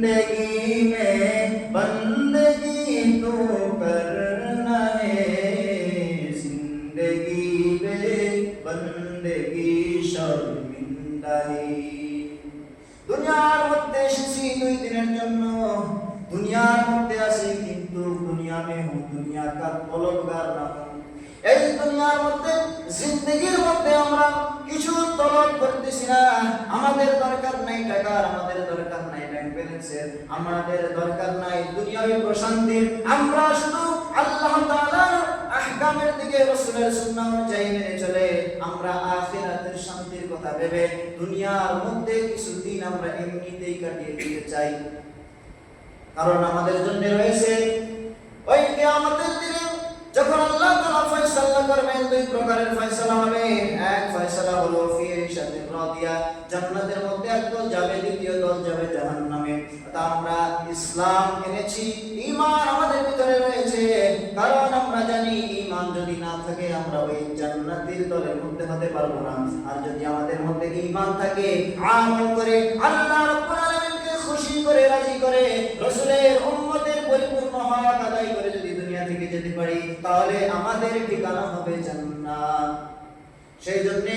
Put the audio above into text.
जिंदगी में बंदगी तो करना है, जिंदगी में बंदगी शर्मिंदाई। দুনিয়ার মধ্যে এসেছি 2 দিনের জন্য, দুনিয়ার মধ্যে আছি কিন্তু দুনিয়া মে হুম, দুনিয়া কা তলবগার না হুম। এই দুনিয়ার মধ্যে জিন্দেগির মধ্যে আমরা কিছু তলব করতেছি না। আমাদের দরকার নাই টাকার, আমাদের দরকার নাই ব্যাংক ব্যালেন্সের, আমাদের দরকার নাই দুনিয়াবি প্রশান্তির। আমরা শুধু আল্লাহ তাআলার আহকামের দিকে, রাসূলের সুন্নাহ অনুযায়ী মেনে চলে আমরা আখিরাতের শান্তির কথা ভেবে দুনিয়ার মধ্যে কিছুদিন আমরা এমনিতেই কাটিয়ে দিতে চাই। কারণ আমাদের জন্য রয়েছে ওই কিয়ামতের দিনে যখন আল্লাহ তাআলা ফয়সালা করবেন, 2 প্রকারের ফয়সালা হবে। এক ফয়সালা হলো ফি ইশাতির রাদিয়া, জান্নাতের মধ্যে একদল যাবে, দ্বিতীয় দল যাবে জাহান্নামে। তা আমরা ইসলাম এনেছি, ঈমান আমাদের ভিতরে রয়েছে, কারণ আমরা জানি ঈমান যদি না থাকে আমরা ওই জান্নাতের দলের মধ্যে হতে পারবো না। আর যদি আমাদের মধ্যে ঈমান থাকে, আমল করে আল্লাহ রাব্বুল আলামিনকে খুশি করে, রাজি করে, রাসূলের উম্মতের পরিপূর্ণ হক আদায় করে যদি দুনিয়া থেকে যেতে পারি, তাহলে আমাদের ঠিকানা হবে জান্নাত। সেই জন্য